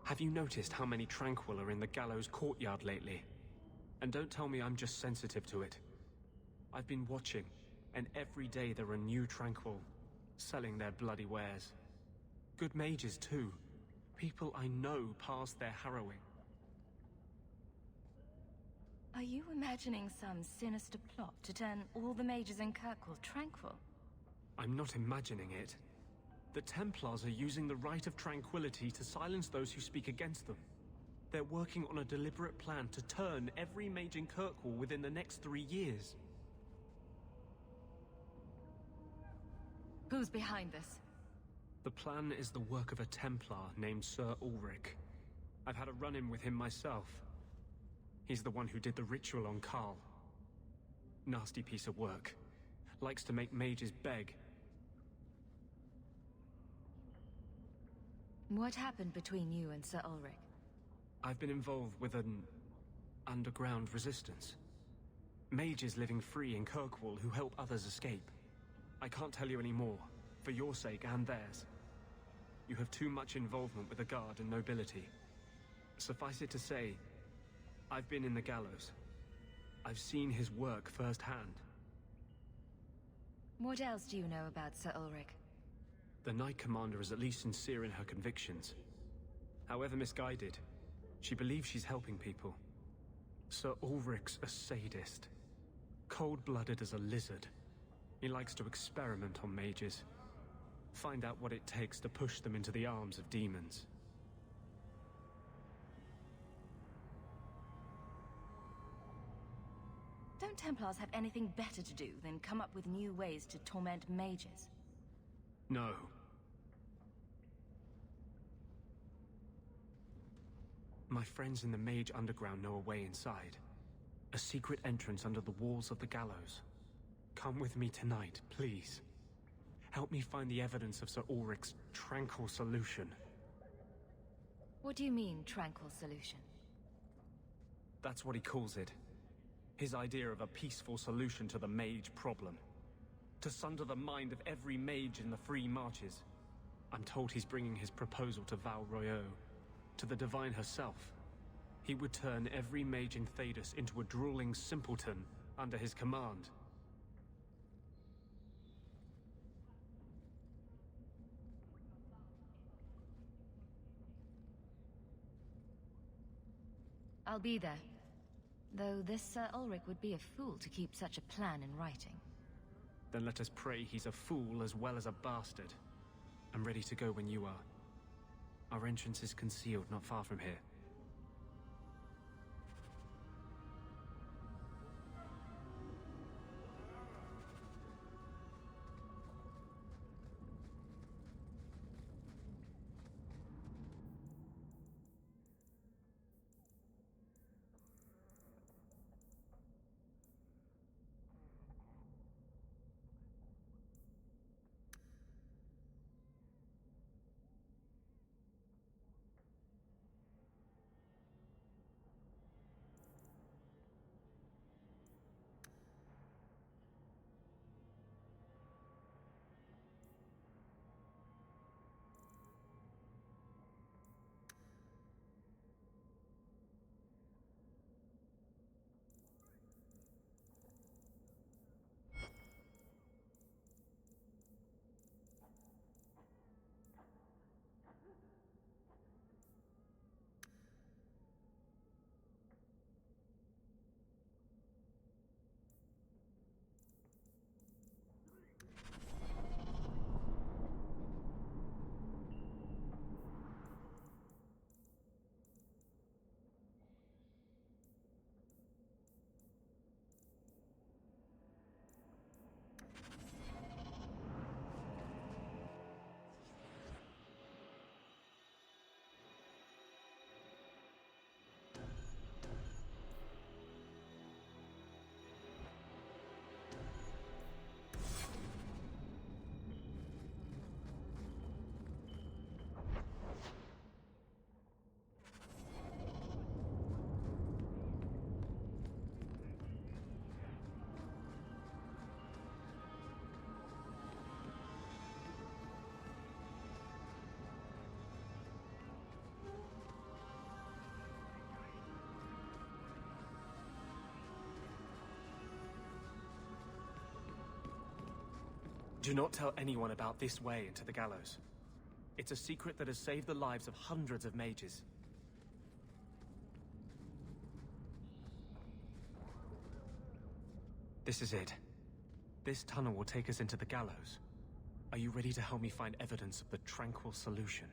Have you noticed how many tranquil are in the gallows courtyard lately? And don't tell me I'm just sensitive to it. I've been watching, and every day there are new tranquil, selling their bloody wares. Good mages too. People I know past their harrowing. Are you imagining some sinister plot to turn all the mages in Kirkwall tranquil? I'm not imagining it. The Templars are using the right of tranquility to silence those who speak against them. They're working on a deliberate plan to turn every mage in Kirkwall within the next 3 years. Who's behind this? The plan is the work of a Templar named Sir Ulrich. I've had a run-in with him myself. He's the one who did the ritual on Karl. Nasty piece of work. Likes to make mages beg. What happened between you and Sir Ulrich? I've been involved with an underground resistance. Mages living free in Kirkwall who help others escape. I can't tell you any more, for your sake and theirs. You have too much involvement with the guard and nobility. Suffice it to say, I've been in the gallows. I've seen his work firsthand. What else do you know about Sir Ulrich? The Knight Commander is at least sincere in her convictions. However misguided, she believes she's helping people. Sir Ulrich's a sadist. Cold-blooded as a lizard. He likes to experiment on mages. Find out what it takes to push them into the arms of demons. Don't Templars have anything better to do than come up with new ways to torment mages? No. My friends in the Mage Underground know a way inside. A secret entrance under the walls of the gallows. Come with me tonight, please. Help me find the evidence of Sir Ulrich's tranquil solution. What do you mean, tranquil solution? That's what he calls it. His idea of a peaceful solution to the mage problem. To sunder the mind of every mage in the free marches. I'm told he's bringing his proposal to Val Royeaux, to the Divine herself. He would turn every mage in Thedas into a drooling simpleton under his command. I'll be there. Though this Sir Ulrich would be a fool to keep such a plan in writing. Then let us pray he's a fool as well as a bastard. I'm ready to go when you are. Our entrance is concealed not far from here. Do not tell anyone about this way into the gallows. It's a secret that has saved the lives of hundreds of mages. This is it. This tunnel will take us into the gallows. Are you ready to help me find evidence of the tranquil solution?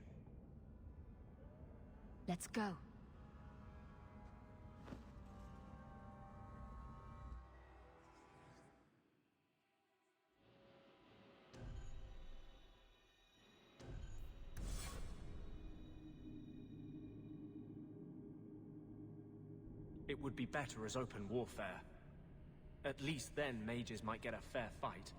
Let's go. It would be better as open warfare. At least then mages might get a fair fight.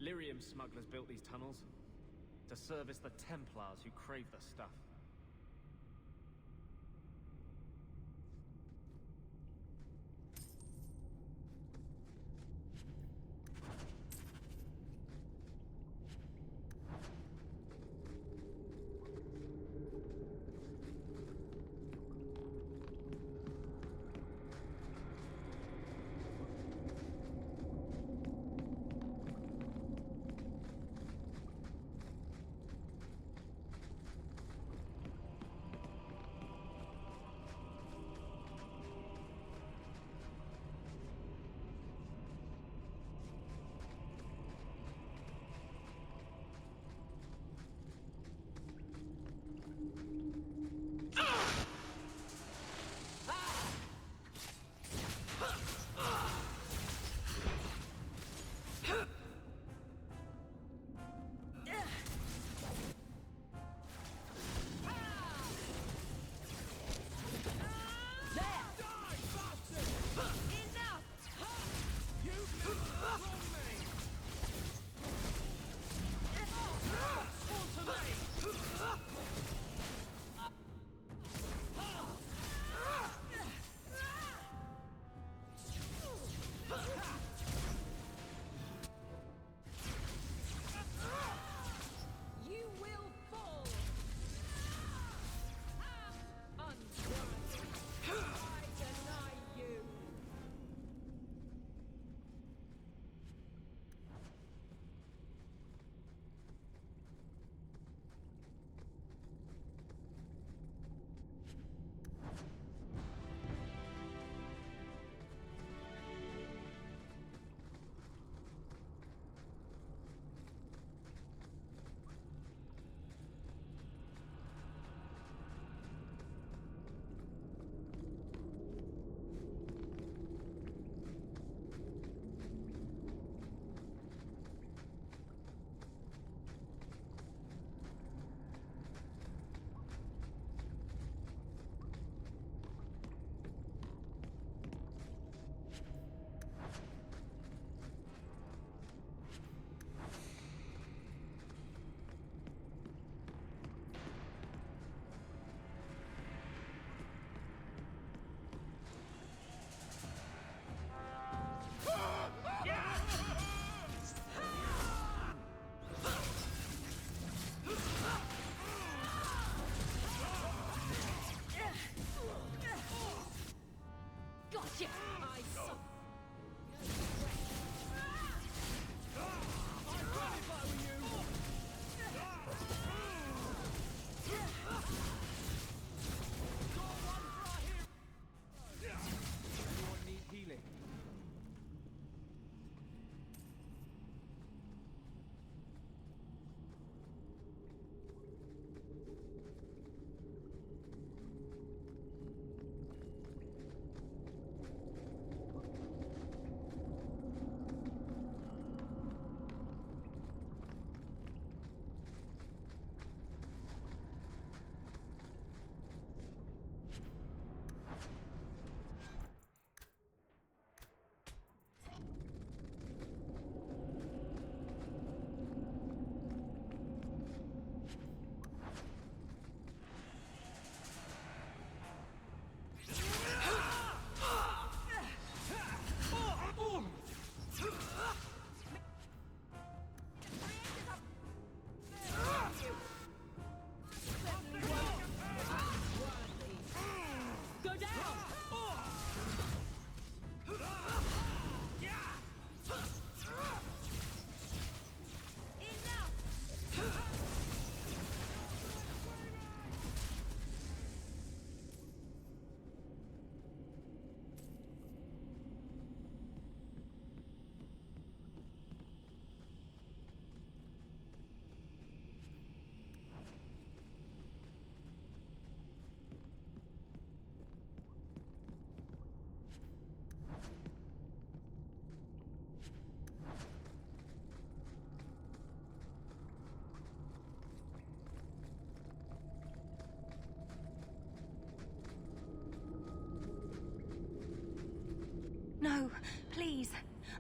Lyrium smugglers built these tunnels to service the Templars who crave the stuff.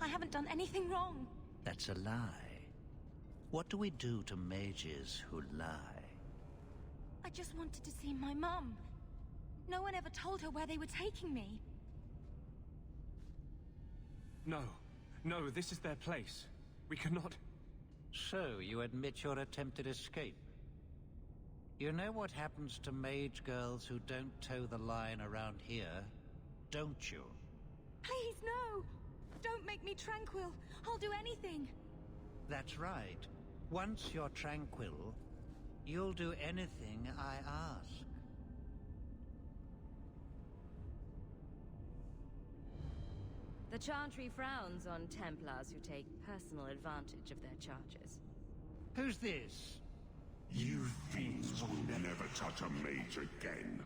I haven't done anything wrong. That's a lie. What do we do to mages who lie? I just wanted to see my mum. No one ever told her where they were taking me. No. No, this is their place. We cannot... So, you admit your attempted escape? You know what happens to mage girls who don't toe the line around here, don't you? Please, no! Don't make me tranquil. I'll do anything. That's right. Once you're tranquil, you'll do anything I ask. The Chantry frowns on Templars who take personal advantage of their charges. Who's this? You fiends will never touch a mage again.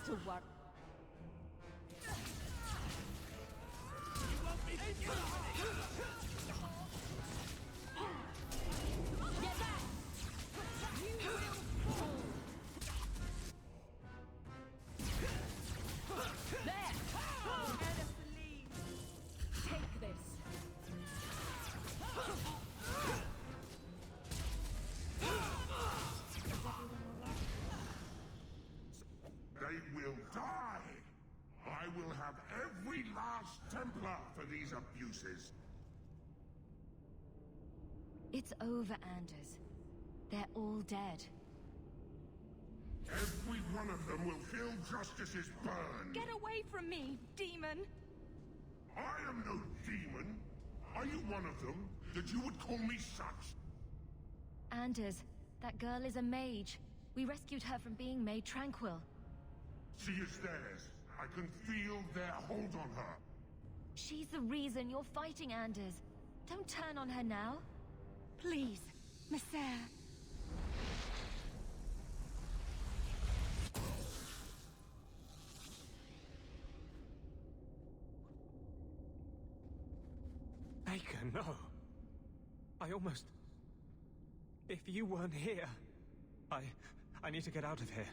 To work. Get back! You will fall. There! Anders, take this. They will die! I will have every last Templar for these abuses. It's over, Anders. They're all dead. Every one of them will feel justice's burn. Get away from me, demon! I am no demon. Are you one of them, that you would call me such? Anders, that girl is a mage. We rescued her from being made tranquil. She is theirs. I can feel their hold on her. She's the reason you're fighting, Anders. Don't turn on her now. Please, Messer. Baker, no. I almost... If you weren't here... I need to get out of here.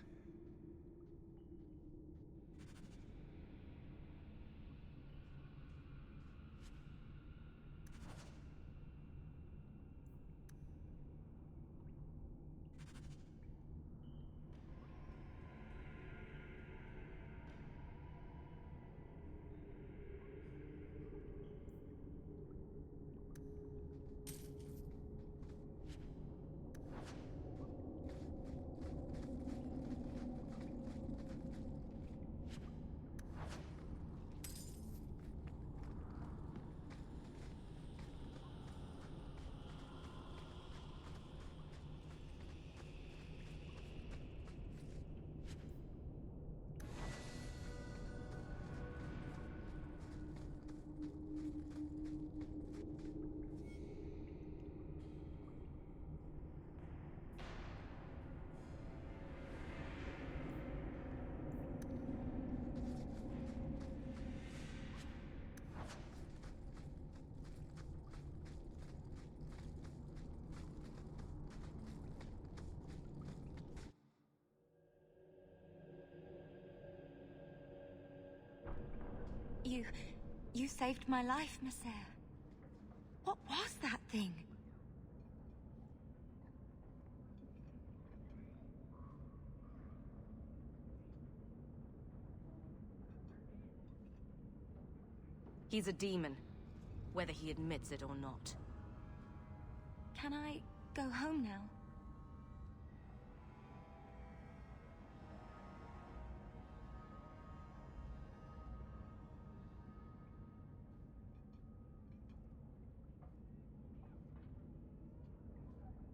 You saved my life, Monsieur. What was that thing? He's a demon, whether he admits it or not. Can I go home now?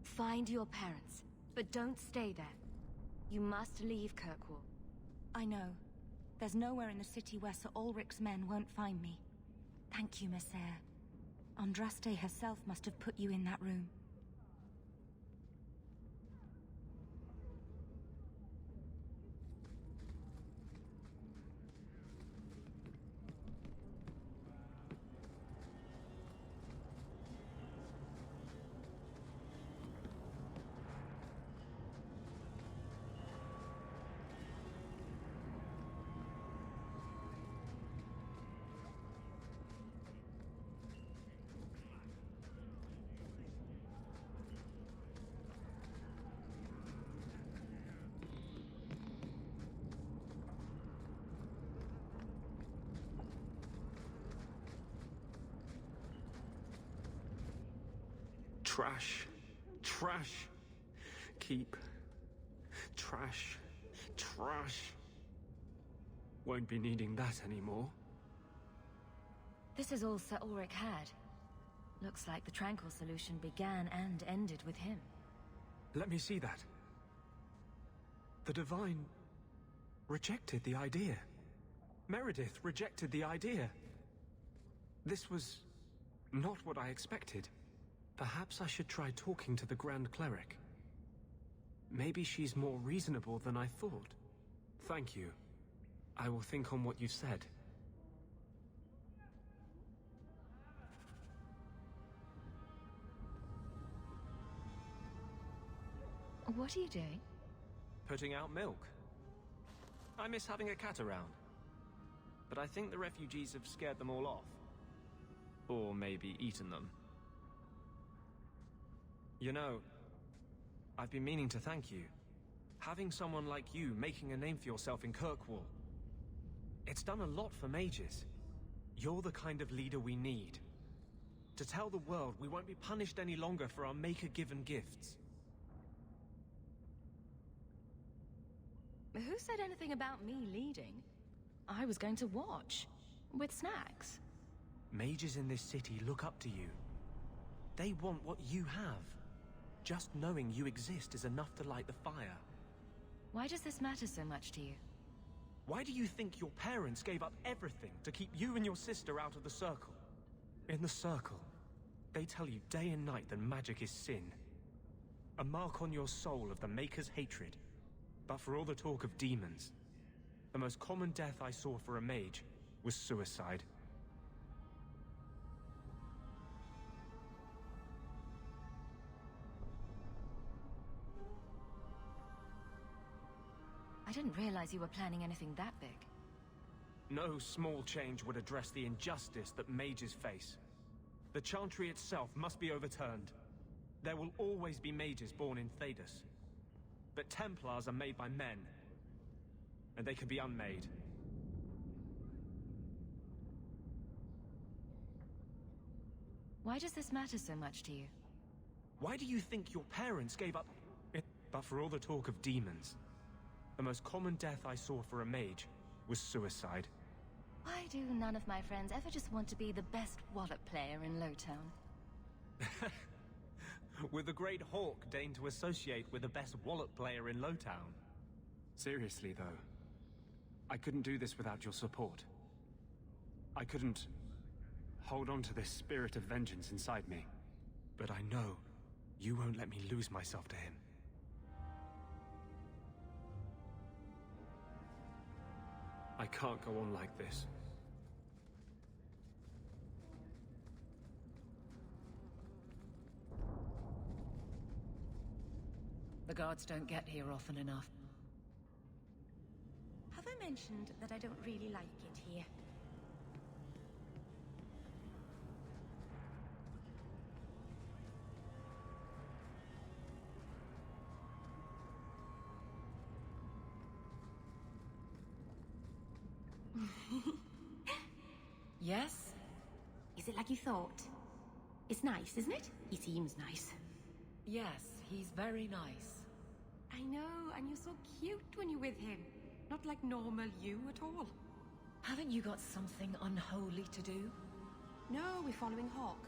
Find your parents, but don't stay there. You must leave Kirkwall. I know. There's nowhere in the city where Sir Ulrich's men won't find me. Thank you, Monsieur. Andraste herself must have put you in that room. Trash. Trash. Keep. Trash. Trash. Won't be needing that anymore. This is all Sir Ulrich had. Looks like the Tranquil solution began and ended with him. Let me see that. The Divine rejected the idea. Meredith rejected the idea. This was not what I expected. Perhaps I should try talking to the Grand Cleric. Maybe she's more reasonable than I thought. Thank you. I will think on what you've said. What are you doing? Putting out milk. I miss having a cat around. But I think the refugees have scared them all off. Or maybe eaten them. You know, I've been meaning to thank you. Having someone like you making a name for yourself in Kirkwall. It's done a lot for mages. You're the kind of leader we need. To tell the world we won't be punished any longer for our Maker-given gifts. Who said anything about me leading? I was going to watch. With snacks. Mages in this city look up to you. They want what you have. Just knowing you exist is enough to light the fire. Why does this matter so much to you? Why do you think your parents gave up everything to keep you and your sister out of the Circle? In the Circle, they tell you day and night that magic is sin. A mark on your soul of the Maker's hatred. But for all the talk of demons, the most common death I saw for a mage was suicide. I didn't realize you were planning anything that big. No small change would address the injustice that mages face. The Chantry itself must be overturned. There will always be mages born in Thedas. But Templars are made by men. And they can be unmade. Why does this matter so much to you? Why do you think your parents gave up? But for all the talk of demons, the most common death I saw for a mage was suicide. Why do none of my friends ever just want to be the best wallet player in Lowtown? With the great Hawk deigned to associate with the best wallet player in Lowtown. Seriously, though, I couldn't do this without your support. I couldn't hold on to this spirit of vengeance inside me. But I know you won't let me lose myself to him. I can't go on like this. The guards don't get here often enough. Have I mentioned that I don't really like it here? Yes? Is it like you thought? It's nice, isn't it? He seems nice. Yes, he's very nice. I know, and you're so cute when you're with him. Not like normal you at all. Haven't you got something unholy to do? No, we're following Hawk.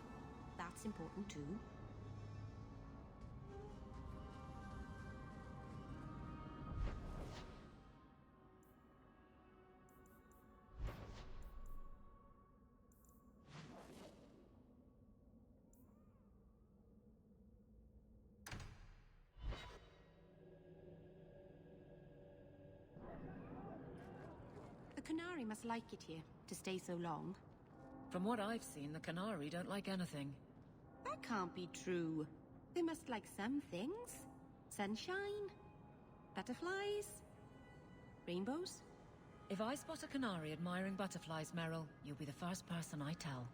That's important too. The Canary must like it here, to stay so long. From what I've seen, the Canary don't like anything. That can't be true. They must like some things. Sunshine, butterflies, rainbows. If I spot a Canary admiring butterflies, Merrill, you'll be the first person I tell.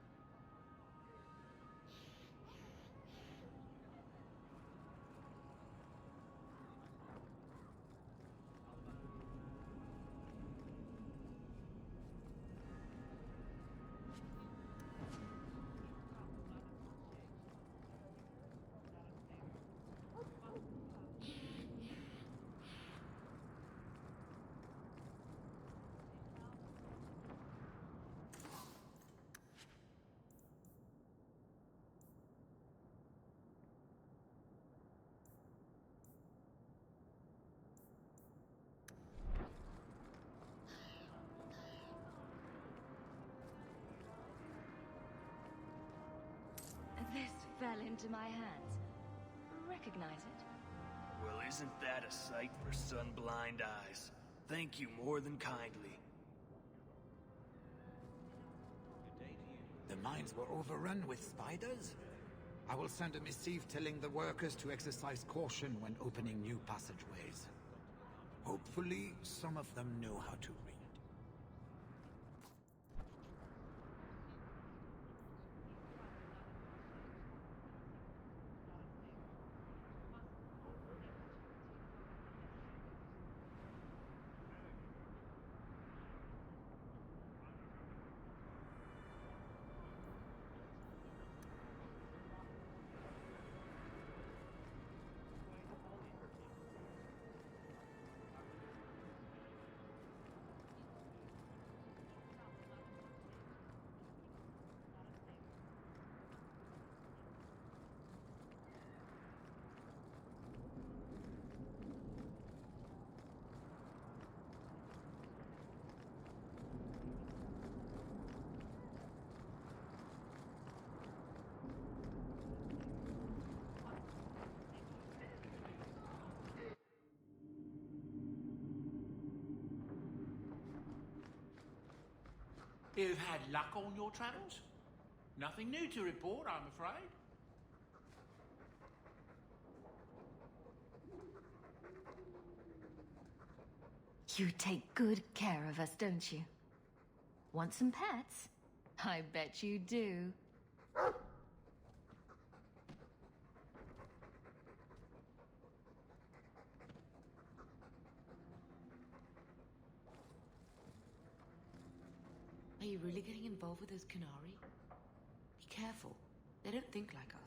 This fell into my hands. Recognize it? Well, isn't that a sight for sun-blind eyes? Thank you more than kindly. The mines were overrun with spiders? I will send a missive telling the workers to exercise caution when opening new passageways. Hopefully, some of them know how to read. You've had luck on your travels? Nothing new to report, I'm afraid. You take good care of us, don't you? Want some pets? I bet you do. Are you really getting involved with those Canary? Be careful. They don't think like us.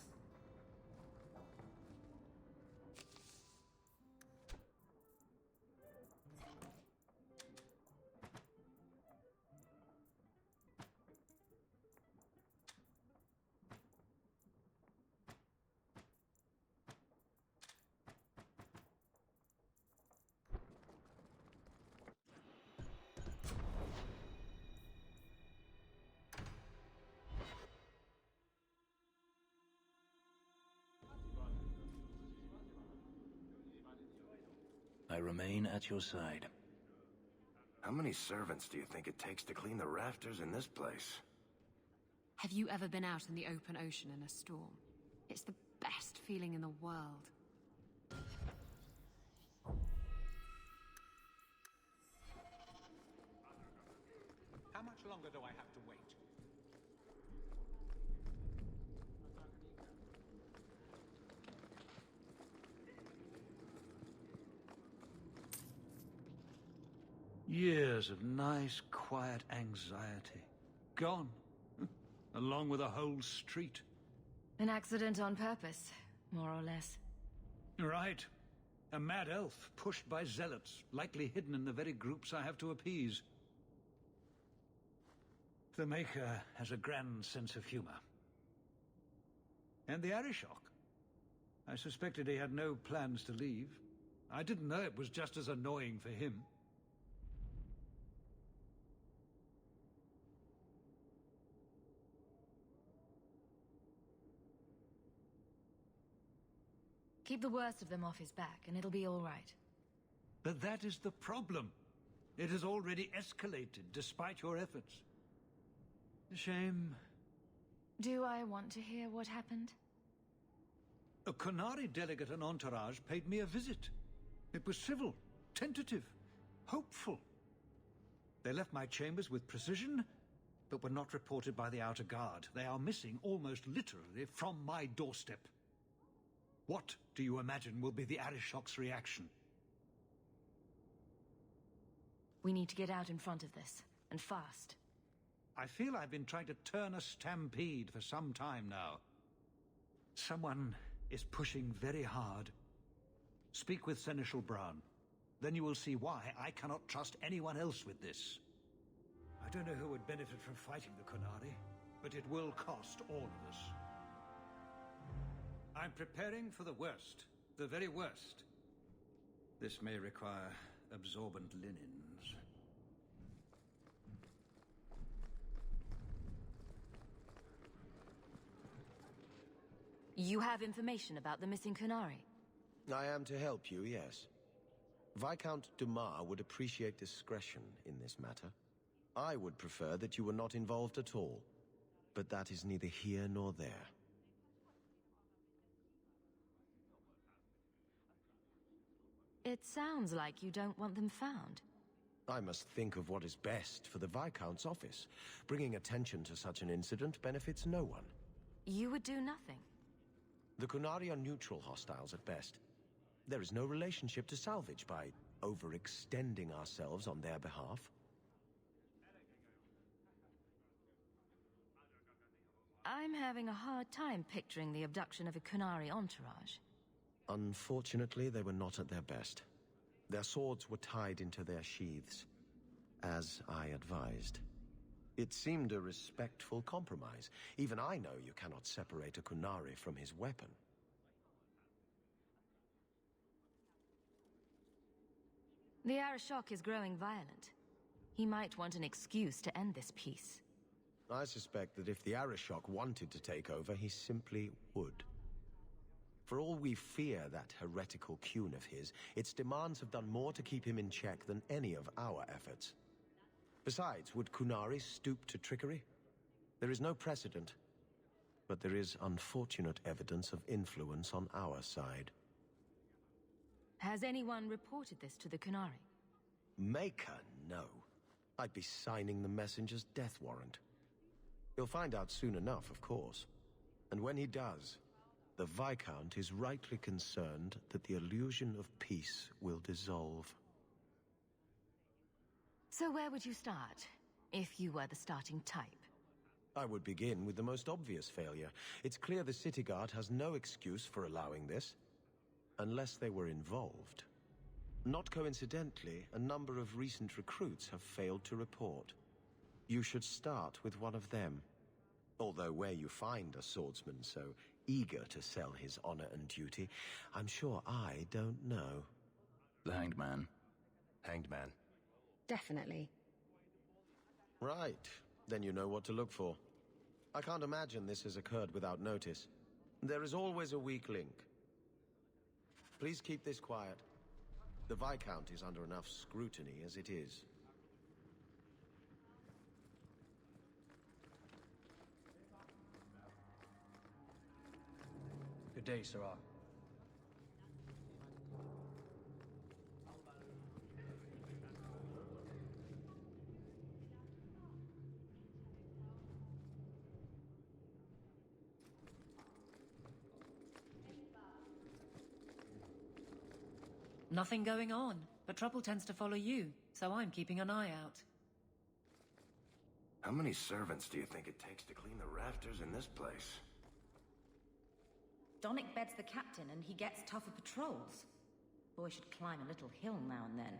I remain at your side. How many servants do you think it takes to clean the rafters in this place? Have you ever been out in the open ocean in a storm? It's the best feeling in the world. How much longer do I have to wait? Years of nice, quiet anxiety. Gone. along with a whole street. An accident on purpose, more or less. Right. A mad elf pushed by zealots, likely hidden in the very groups I have to appease. The Maker has a grand sense of humor. And the Arishok. I suspected he had no plans to leave. I didn't know it was just as annoying for him. Keep the worst of them off his back, and it'll be all right. But that is the problem. It has already escalated, despite your efforts. A shame. Do I want to hear what happened? A Qunari delegate and entourage paid me a visit. It was civil, tentative, hopeful. They left my chambers with precision, but were not reported by the outer guard. They are missing almost literally from my doorstep. What do you imagine will be the Arishok's reaction? We need to get out in front of this, and fast. I feel I've been trying to turn a stampede for some time now. Someone is pushing very hard. Speak with Seneschal Brown. Then you will see why I cannot trust anyone else with this. I don't know who would benefit from fighting the Qunari, but it will cost all of us. I'm preparing for the worst, the very worst. This may require absorbent linens. You have information about the missing Qunari? I am to help you, yes. Viscount Dumas would appreciate discretion in this matter. I would prefer that you were not involved at all. But that is neither here nor there. It sounds like you don't want them found. I must think of what is best for the Viscount's office. Bringing attention to such an incident benefits no one. You would do nothing? The Qunari are neutral hostiles at best. There is no relationship to salvage by overextending ourselves on their behalf. I'm having a hard time picturing the abduction of a Qunari entourage. Unfortunately, they were not at their best. Their swords were tied into their sheaths, as I advised. It seemed a respectful compromise. Even I know you cannot separate a Qunari from his weapon. The Arishok is growing violent. He might want an excuse to end this peace. I suspect that if the Arishok wanted to take over, he simply would. For all we fear that heretical Qun of his, its demands have done more to keep him in check than any of our efforts. Besides, would Qunari stoop to trickery? There is no precedent, but there is unfortunate evidence of influence on our side. Has anyone reported this to the Qunari? Maker, no. I'd be signing the messenger's death warrant. He'll find out soon enough, of course. And when he does, the Viscount is rightly concerned that the illusion of peace will dissolve. So where would you start, if you were the starting type? I would begin with the most obvious failure. It's clear the city guard has no excuse for allowing this, unless they were involved. Not coincidentally, a number of recent recruits have failed to report. You should start with one of them. Although where you find a swordsman so eager to sell his honor and duty, I'm sure I don't know. The Hanged Man. Hanged Man. Definitely. Right. Then you know what to look for. I can't imagine this has occurred without notice. There is always a weak link. Please keep this quiet. The Viscount is under enough scrutiny as it is. Good day, Sirrah. Nothing going on, but trouble tends to follow you, so I'm keeping an eye out. How many servants do you think it takes to clean the rafters in this place? Donick beds the captain and he gets tougher patrols. Boy should climb a little hill now and then.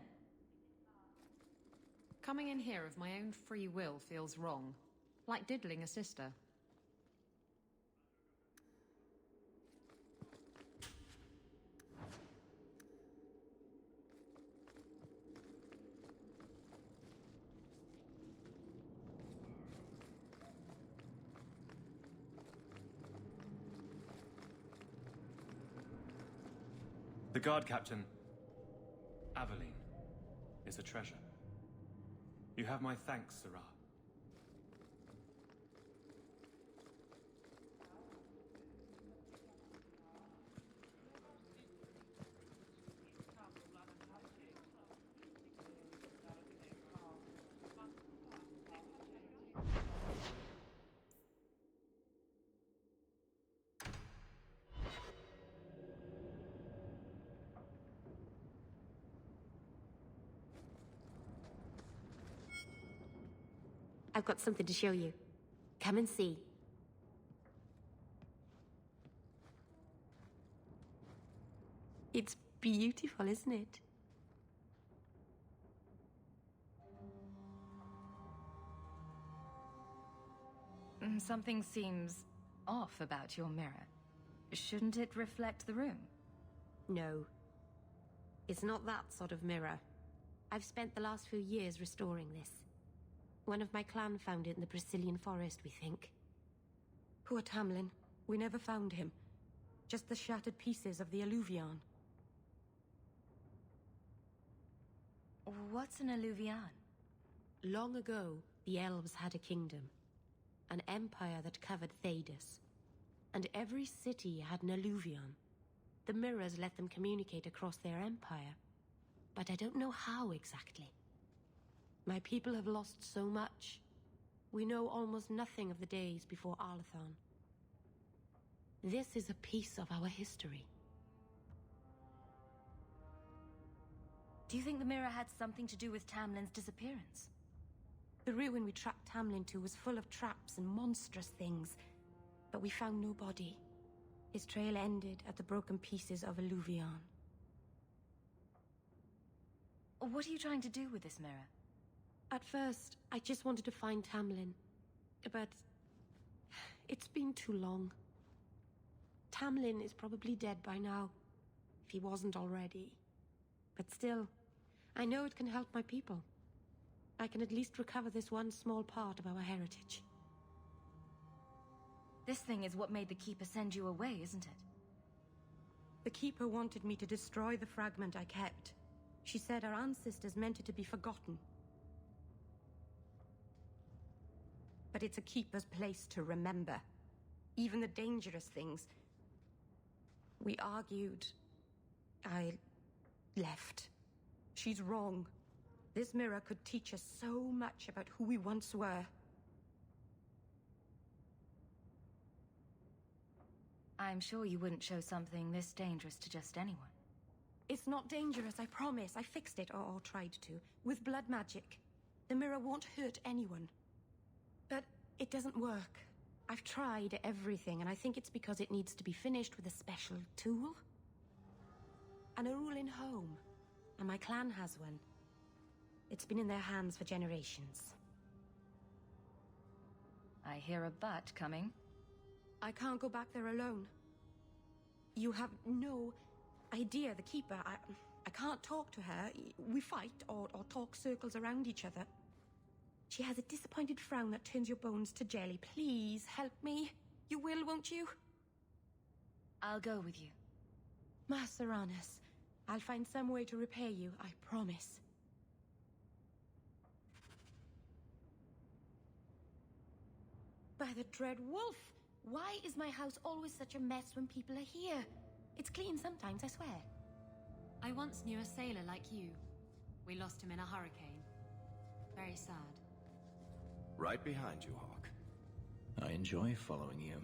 Coming in here of my own free will feels wrong. Like diddling a sister. The guard captain, Aveline, is a treasure. You have my thanks, Sirrah. I've got something to show you. Come and see. It's beautiful, isn't it? Something seems off about your mirror. Shouldn't it reflect the room? No. It's not that sort of mirror. I've spent the last few years restoring this. One of my clan found it in the Brazilian forest, we think. Poor Tamlin. We never found him. Just the shattered pieces of the alluvion. What's an alluvion? Long ago, the elves had a kingdom. An empire that covered Thedas. And every city had an alluvion. The mirrors let them communicate across their empire. But I don't know how exactly. My people have lost so much. We know almost nothing of the days before Arlathon. This is a piece of our history. Do you think the mirror had something to do with Tamlin's disappearance? The ruin we tracked Tamlin to was full of traps and monstrous things, but we found no body. His trail ended at the broken pieces of alluvion. What are you trying to do with this mirror? At first, I just wanted to find Tamlin. But it's been too long. Tamlin is probably dead by now, if he wasn't already. But still, I know it can help my people. I can at least recover this one small part of our heritage. This thing is what made the Keeper send you away, isn't it? The Keeper wanted me to destroy the fragment I kept. She said our ancestors meant it to be forgotten. But it's a Keeper's place to remember. Even the dangerous things. We argued. I left. She's wrong. This mirror could teach us so much about who we once were. I'm sure you wouldn't show something this dangerous to just anyone. It's not dangerous, I promise. I fixed it, or tried to, with blood magic. The mirror won't hurt anyone. But it doesn't work. I've tried everything, and I think it's because it needs to be finished with a special tool. An Arulin home. And my clan has one. It's been in their hands for generations. I hear a but coming. I can't go back there alone. You have no idea, the Keeper. I can't talk to her. We fight or talk circles around each other. She has a disappointed frown that turns your bones to jelly. Please, help me. You will, won't you? I'll go with you. Maceranus, I'll find some way to repay you, I promise. By the dread wolf! Why is my house always such a mess when people are here? It's clean sometimes, I swear. I once knew a sailor like you. We lost him in a hurricane. Very sad. Right behind you, Hawk. I enjoy following you.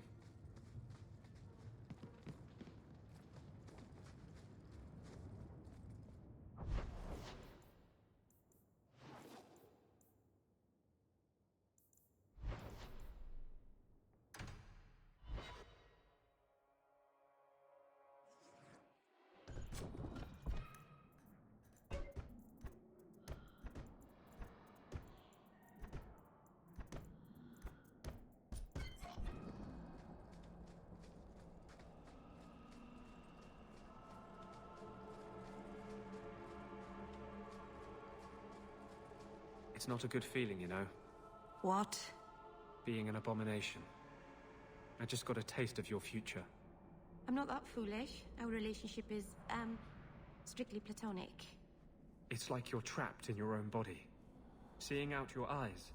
It's not a good feeling, you know. What? Being an abomination. I just got a taste of your future. I'm not that foolish. Our relationship is, strictly platonic. It's like you're trapped in your own body, seeing out your eyes,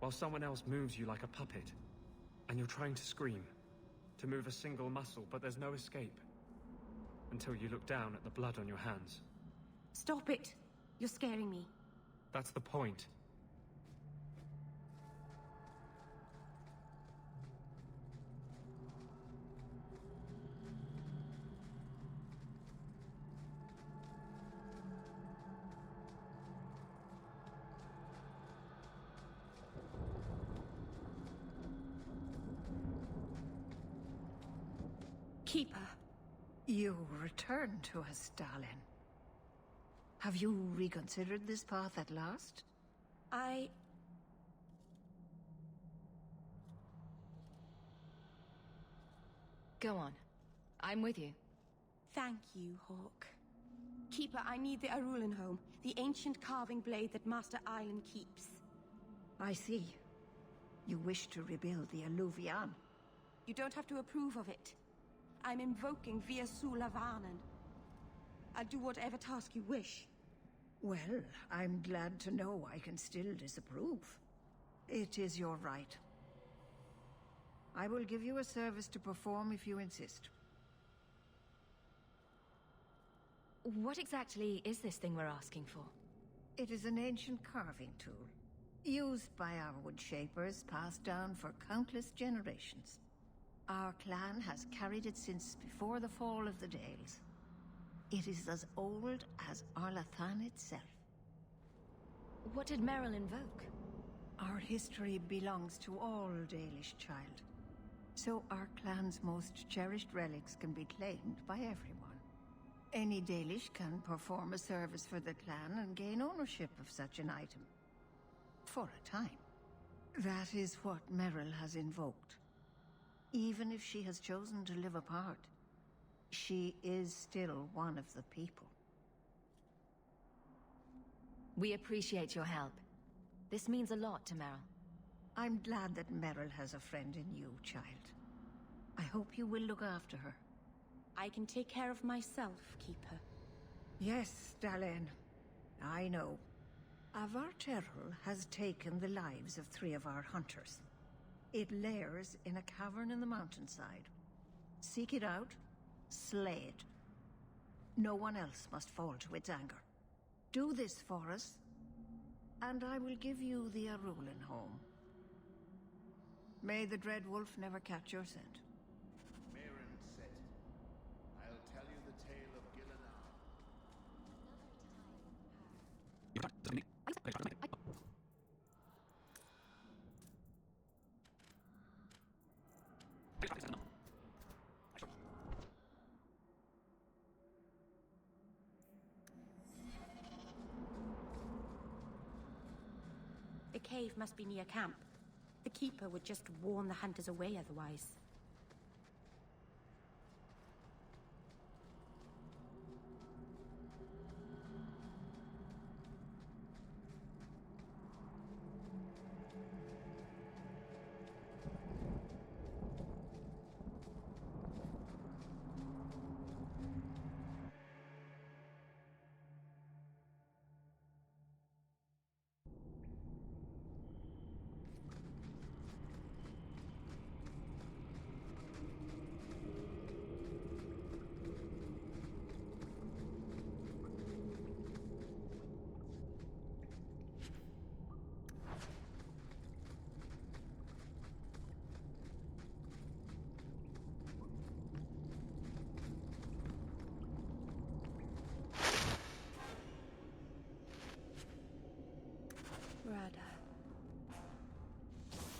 while someone else moves you like a puppet. And you're trying to scream, to move a single muscle, but there's no escape. Until you look down at the blood on your hands. Stop it! You're scaring me. That's the point. Keeper. You returned to us, darling. Have you reconsidered this path at last? Go on. I'm with you. Thank you, Hawk. Keeper, I need the Arulan home, the ancient carving blade that Master Island keeps. I see. You wish to rebuild the Alluvian. You don't have to approve of it. I'm invoking via Sulavanen. I'll do whatever task you wish. Well, I'm glad to know I can still disapprove. It is your right. I will give you a service to perform if you insist. What exactly is this thing we're asking for? It is an ancient carving tool, used by our wood shapers, passed down for countless generations. Our clan has carried it since before the fall of the Dales. It is as old as Arlathan itself. What did Merril invoke? Our history belongs to all Dalish, child. So our clan's most cherished relics can be claimed by everyone. Any Dalish can perform a service for the clan and gain ownership of such an item. For a time. That is what Merril has invoked. Even if she has chosen to live apart, she is still one of the people. We appreciate your help. This means a lot to Merril. I'm glad that Merril has a friend in you, child. I hope you will look after her. I can take care of myself, Keeper. Yes, Dalen. I know. Avar Terrell has taken the lives of 3 of our hunters. It lairs in a cavern in the mountainside. Seek it out, slay it. No one else must fall to its anger. Do this for us, and I will give you the Arulan home. May the Dread Wolf never catch your scent. Merril said, I'll tell you the tale of Gillinar. The cave must be near camp. The Keeper would just warn the hunters away otherwise.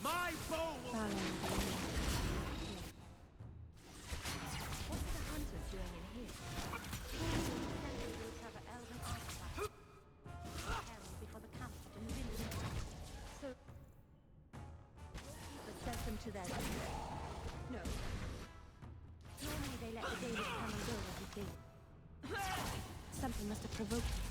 My bow will... What's the hunters doing in here? Before the camp had been built. So... Keeper sent them to their death? No. Normally they let the Davis come and go as he did. Something must have provoked them.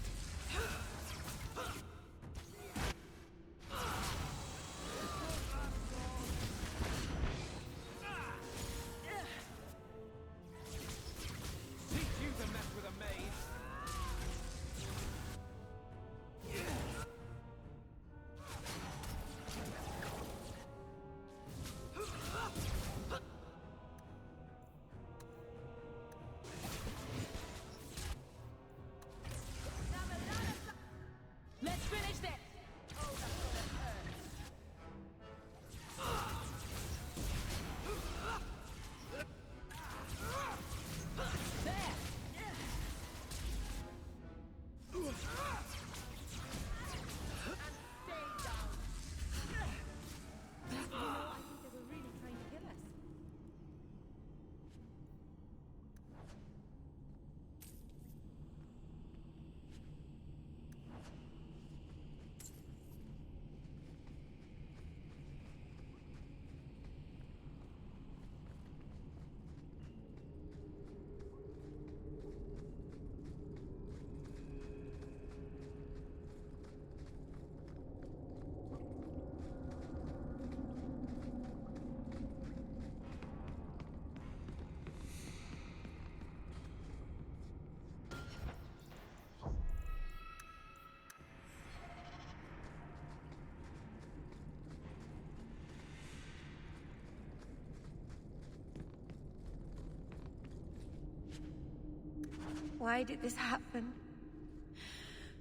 Why did this happen?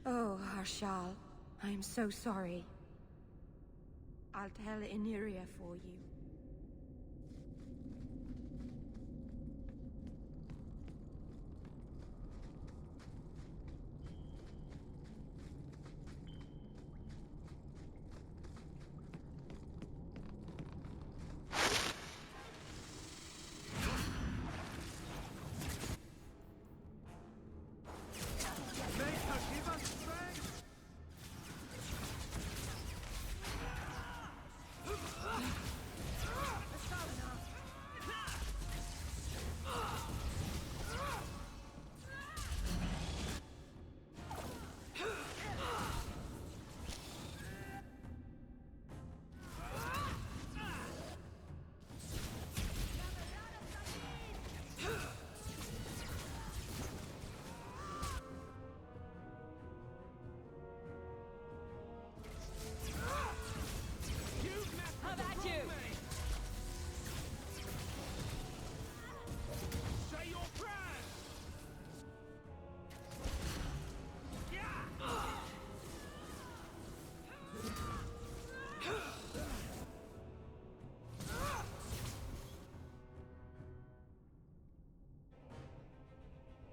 Oh, Harshal, I'm so sorry. I'll tell Iniria for you.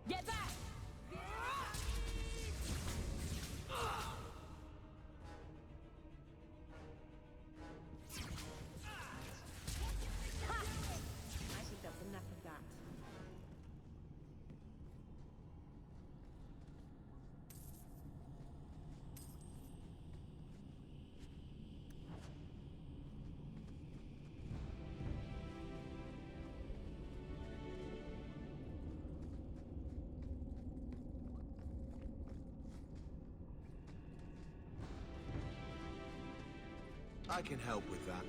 Get back! I think that's enough of that. I can help with that.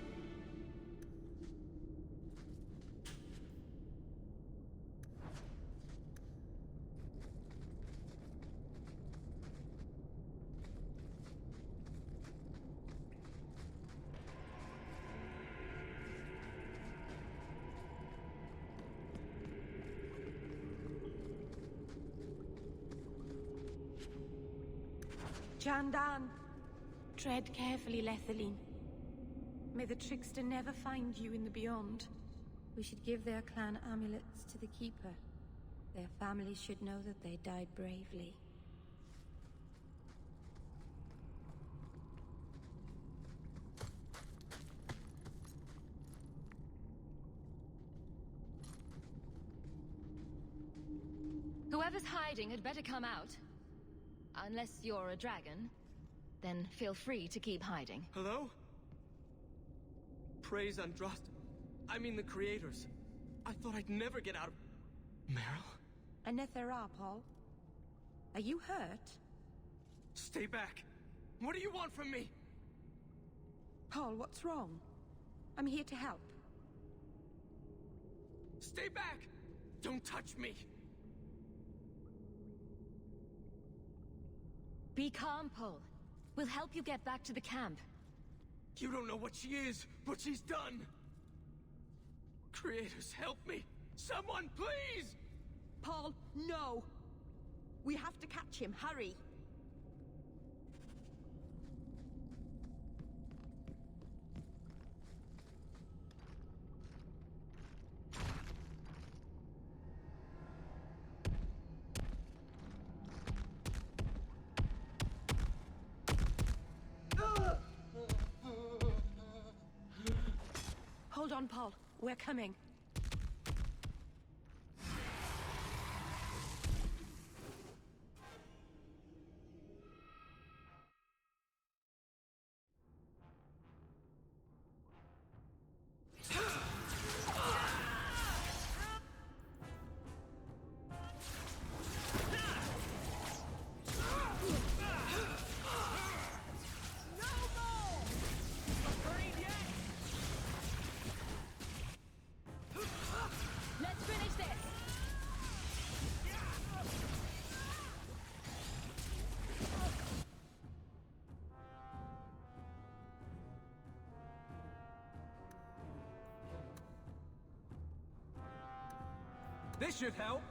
Jandan! Tread carefully, Lethaline. May the trickster never find you in the beyond. We should give their clan amulets to the Keeper. Their families should know that they died bravely. Whoever's hiding had better come out. Unless you're a dragon, then feel free to keep hiding. Hello? Praise Androst. I mean the creators. I thought I'd never get out of... Merrill? Anethera, Paul. Are you hurt? Stay back. What do you want from me? Paul, what's wrong? I'm here to help. Stay back! Don't touch me! Be calm, Paul. We'll help you get back to the camp. You don't know what she is, what she's done! Creators, help me! Someone, please! Paul, no! We have to catch him, hurry! Hold on, Paul. We're coming. This should help.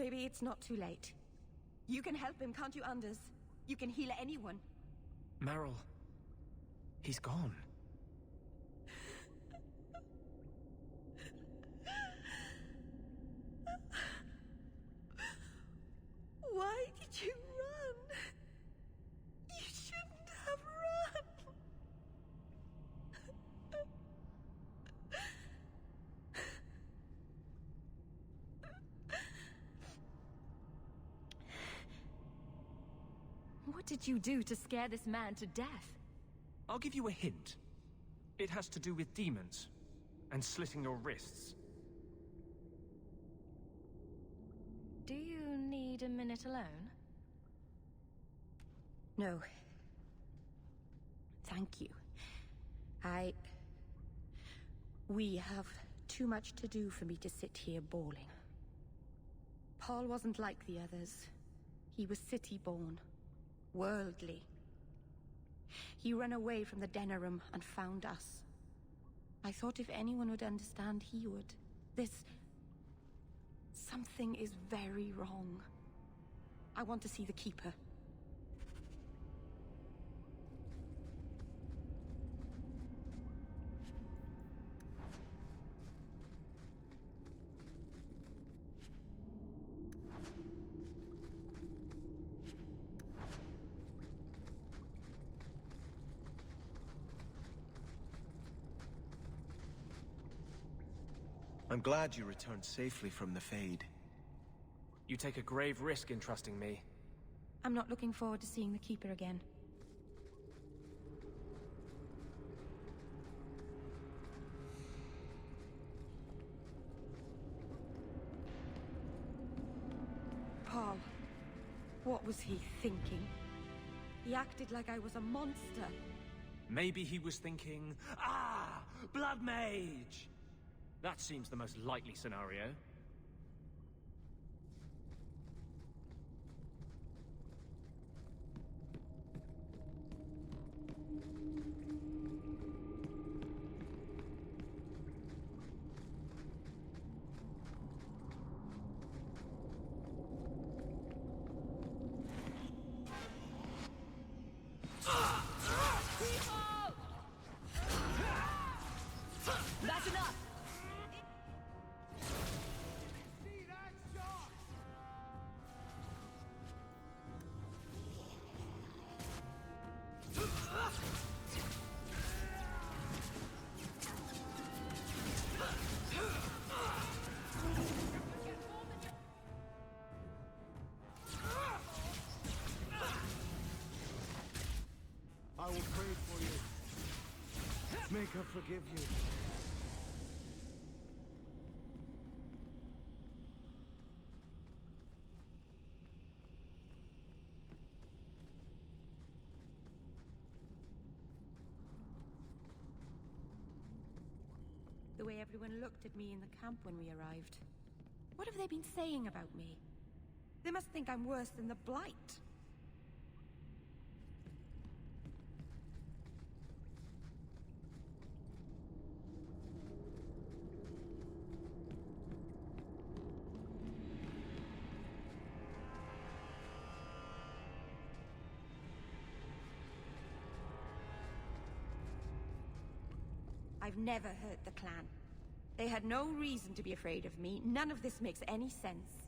Maybe it's not too late. You can help him, can't you, Anders? You can heal anyone. Merrill. He's gone. Why did you run? You shouldn't have run. What did you do to scare this man to death? I'll give you a hint. It has to do with demons and slitting your wrists. Do you need a minute alone? No. Thank you. We have too much to do for me to sit here bawling. Paul wasn't like the others. He was city-born. Worldly. He ran away from the Denerim and found us. I thought if anyone would understand, he would. Something is very wrong. I want to see the Keeper. I'm glad you returned safely from the Fade. You take a grave risk in trusting me. I'm not looking forward to seeing the Keeper again. Paul, what was he thinking? He acted like I was a monster. Maybe he was thinking, "Ah, Blood Mage!" That seems the most likely scenario. That's enough! I will pray for you. Make her forgive you. The way everyone looked at me in the camp when we arrived. What have they been saying about me? They must think I'm worse than the Blight. I've never hurt the clan. They had no reason to be afraid of me. None of this makes any sense.